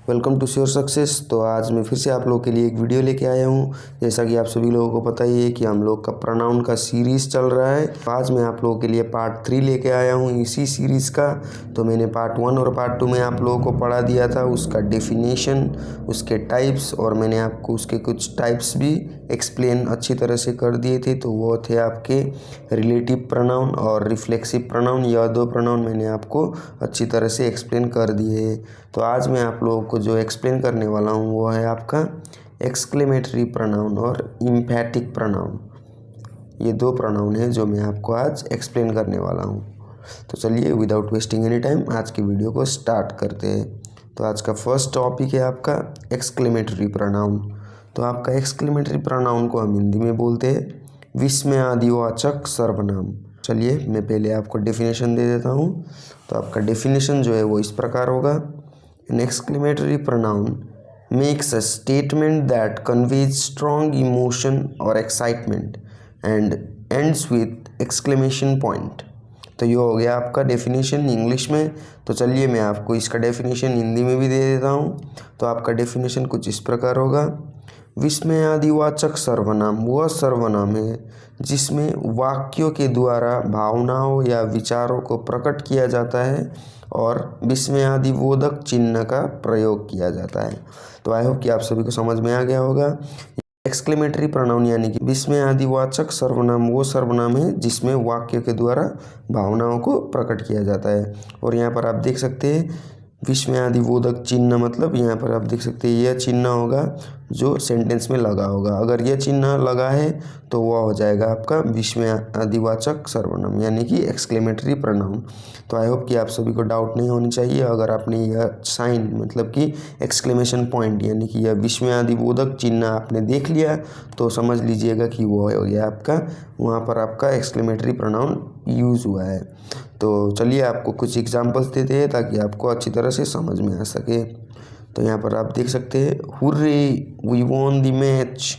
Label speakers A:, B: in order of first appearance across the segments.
A: Welcome to sure success. तो आज मैं फिर से आप लोगों के लिए एक वीडियो लेके आया हूँ। जैसा कि आप सभी लोगों को पता ही है कि हम लोग का प्रोनाउन का सीरीज़ चल रहा है। आज मैं आप लोगों के लिए पार्ट 3 लेके आया हूँ इसी सीरीज़ का। तो मैंने पार्ट 1 और पार्ट 2 में आप लोगों को पढ़ा दिया था उसका डेफिनेशन, उसके टाइप्स, और मैंने आपको उसके कुछ टाइप्स भी एक्सप्लेन अच्छी तरह से कर दिए थे। तो वो थे आपके रिलेटिव प्रोनाउन और रिफ्लेक्सिव प्रोनाउन। यह दो प्रोनाउन मैंने आपको अच्छी तरह से एक्सप्लेन कर दिए। तो आज मैं आप लोगों को जो एक्सप्लेन करने वाला हूँ वो है आपका एक्सक्लेमेटरी प्रोनाउन और एम्फैटिक प्रोनाउन। ये दो प्रोनाउन हैं जो मैं आपको आज एक्सप्लेन करने वाला हूँ। तो चलिए विदाउट वेस्टिंग एनी टाइम आज की वीडियो को स्टार्ट करते हैं। तो आज का फर्स्ट टॉपिक है आपका एक्सक्लेमेटरी प्रोनाउन। तो आपका एक्सक्लेमेटरी प्रोनाउन को हम हिंदी में बोलते हैं विस्मयादिवाचक सर्वनाम। चलिए मैं पहले आपको डेफिनेशन दे देता हूँ। तो आपका डेफिनेशन जो है वो इस प्रकार होगा। An exclamatory pronoun makes a statement that conveys strong emotion or excitement and ends with exclamation point। तो ये हो गया आपका डेफिनेशन इंग्लिश में। तो चलिए मैं आपको इसका डेफिनेशन हिंदी में भी दे देता हूँ। तो आपका डेफिनेशन कुछ इस प्रकार होगा। विस्मयादिवाचक सर्वनाम वह सर्वनाम है जिसमें वाक्यों के द्वारा भावनाओं या विचारों को प्रकट किया जाता है और विस्मयादिबोधक चिन्ह का प्रयोग किया जाता है। तो आई होप कि आप सभी को समझ में आ गया होगा। एक्सक्लेमेटरी प्रोनाउन यानी कि विस्मयादिवाचक सर्वनाम वो सर्वनाम है जिसमें वाक्य के द्वारा भावनाओं को प्रकट किया जाता है। और यहाँ पर आप देख सकते हैं विस्मयादिबोधक चिन्ह, मतलब यहाँ पर आप देख सकते हैं यह चिन्ह होगा जो सेंटेंस में लगा होगा। अगर यह चिन्ह लगा है तो वह हो जाएगा आपका विस्मयादिवाचक सर्वनाम यानी कि एक्सक्लेमेटरी प्रोनाउन। तो आई होप कि आप सभी को डाउट नहीं होनी चाहिए। अगर आपने यह साइन मतलब कि एक्सक्लेमेशन पॉइंट यानी कि यह विस्मयादिबोधक चिन्ह आपने देख लिया तो समझ लीजिएगा कि वो हो गया आपका, वहाँ पर आपका एक्सक्लेमेटरी प्रोनाउन यूज़ हुआ है। तो चलिए आपको कुछ एग्जांपल्स देते हैं ताकि आपको अच्छी तरह से समझ में आ सके। तो यहाँ पर आप देख सकते हैं hurray we won the match.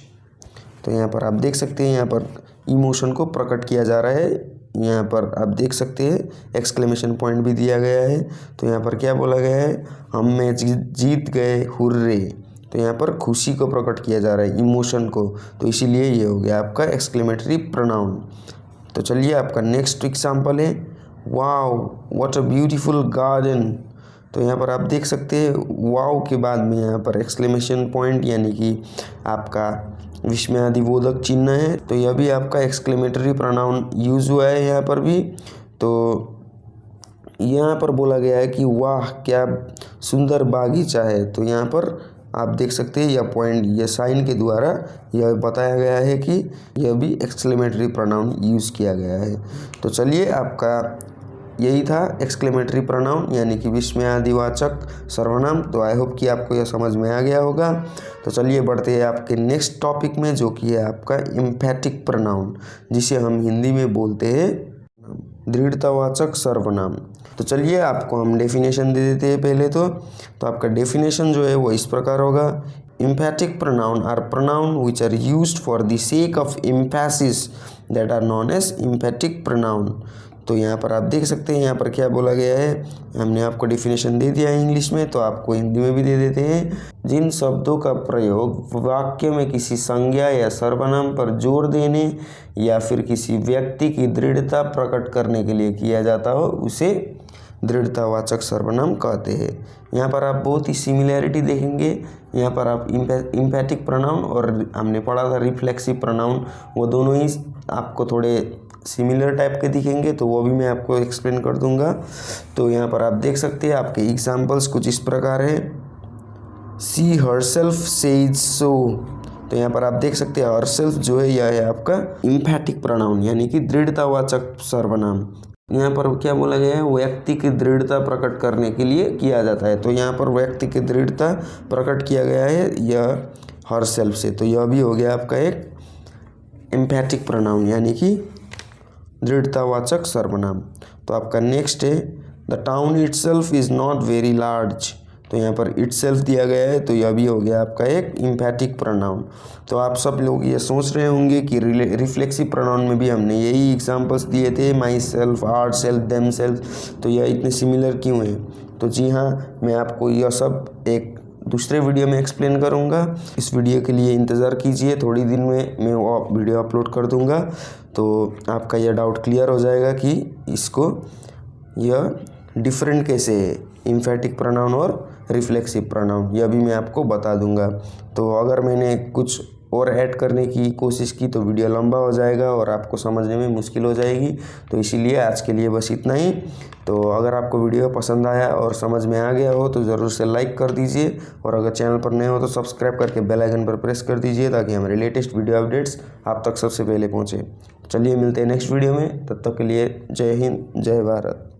A: तो यहाँ पर आप देख सकते हैं यहाँ पर इमोशन को प्रकट किया जा रहा है। यहाँ पर आप देख सकते हैं एक्सक्लेमेशन पॉइंट भी दिया गया है। तो यहाँ पर क्या बोला गया है, हम मैच जीत गए हुर्रे। तो यहाँ पर खुशी को प्रकट किया जा रहा है, इमोशन को। तो इसीलिए ये हो गया आपका एक्सक्लेमेटरी प्रोनाउन। तो चलिए आपका नेक्स्ट एग्जाम्पल है wow what a beautiful garden. तो यहाँ पर आप देख सकते हैं वाओ के बाद में यहाँ पर एक्सक्लेमेशन पॉइंट यानी कि आपका विस्मयादिबोधक चिन्ह है। तो यह भी आपका एक्सक्लेमेटरी प्रोनाउन यूज़ हुआ है यहाँ पर भी। तो यहाँ पर बोला गया है कि वाह क्या सुंदर बागीचा है। तो यहाँ पर आप देख सकते हैं यह पॉइंट, यह साइन के द्वारा यह बताया गया है कि यह भी एक्सक्लेमेटरी प्रोनाउन यूज़ किया गया है। तो चलिए आपका यही था एक्सक्लेमेटरी प्रोनाउन यानी कि विस्मयादिवाचक सर्वनाम। तो आई होप कि आपको यह समझ में आ गया होगा। तो चलिए बढ़ते हैं आपके नेक्स्ट टॉपिक में जो कि है आपका एम्फैटिक प्रोनाउन, जिसे हम हिंदी में बोलते हैं दृढ़तावाचक सर्वनाम। तो चलिए आपको हम डेफिनेशन दे देते हैं पहले। तो आपका डेफिनेशन जो है वो इस प्रकार होगा। Emphatic pronoun are pronoun which are used for the sake of emphasis that are known as emphatic pronoun. तो यहाँ पर आप देख सकते हैं यहाँ पर क्या बोला गया है। हमने आपको डेफिनेशन दे दिया है इंग्लिश में, तो आपको हिंदी में भी दे देते हैं। जिन शब्दों का प्रयोग वाक्य में किसी संज्ञा या सर्वनाम पर जोर देने या फिर किसी व्यक्ति की दृढ़ता प्रकट करने के लिए किया जाता हो उसे दृढ़तावाचक सर्वनाम कहते हैं। यहाँ पर आप बहुत ही सिमिलैरिटी देखेंगे। यहाँ पर आप एम्फैटिक प्रोनाउन और हमने पढ़ा था रिफ्लेक्सिव प्रोनाउन, वो दोनों ही आपको थोड़े सिमिलर टाइप के दिखेंगे। तो वो भी मैं आपको एक्सप्लेन कर दूंगा। तो यहाँ पर आप देख सकते हैं आपके एग्जाम्पल्स कुछ इस प्रकार है। सी हरसेल्फ सेज सो। तो यहाँ पर आप देख सकते हैं हरसेल्फ जो है यह है आपका एम्फैटिक प्रोनाउन यानी कि दृढ़तावाचक सर्वनाम। यहाँ पर क्या बोला गया है, व्यक्ति की दृढ़ता प्रकट करने के लिए किया जाता है। तो यहाँ पर व्यक्ति की दृढ़ता प्रकट किया गया है यह हरसेल्फ से। तो यह भी हो गया आपका एक एम्फैटिक प्रोनाउन यानी कि दृढ़तावाचक सर्वनाम। तो आपका नेक्स्ट है the town itself is not very large. तो यहाँ पर इटसेल्फ दिया गया है, तो यह भी हो गया आपका एक एम्फैटिक प्रोनाउन। तो आप सब लोग ये सोच रहे होंगे कि रिफ्लेक्सिव प्रोनाउन में भी हमने यही एग्जांपल्स दिए थे, myself, ourself, themself. तो यह इतने सिमिलर क्यों हैं? तो जी हाँ, मैं आपको यह सब एक दूसरे वीडियो में एक्सप्लेन करूँगा। इस वीडियो के लिए इंतज़ार कीजिए, थोड़ी दिन में मैं वो वीडियो अपलोड कर दूँगा, तो आपका यह डाउट क्लियर हो जाएगा कि इसको यह डिफरेंट कैसे है, एम्फेटिक प्रोनाउन और रिफ्लेक्सिव प्रोनाउन, यह भी मैं आपको बता दूंगा। तो अगर मैंने कुछ और ऐड करने की कोशिश की तो वीडियो लंबा हो जाएगा और आपको समझने में मुश्किल हो जाएगी, तो इसीलिए आज के लिए बस इतना ही। तो अगर आपको वीडियो पसंद आया और समझ में आ गया हो तो ज़रूर से लाइक कर दीजिए, और अगर चैनल पर नए हो तो सब्सक्राइब करके बेल आइकन पर प्रेस कर दीजिए, ताकि हमारे लेटेस्ट वीडियो अपडेट्स आप तक सबसे पहले पहुँचे। चलिए मिलते हैं नेक्स्ट वीडियो में, तब तक के लिए जय हिंद, जय भारत।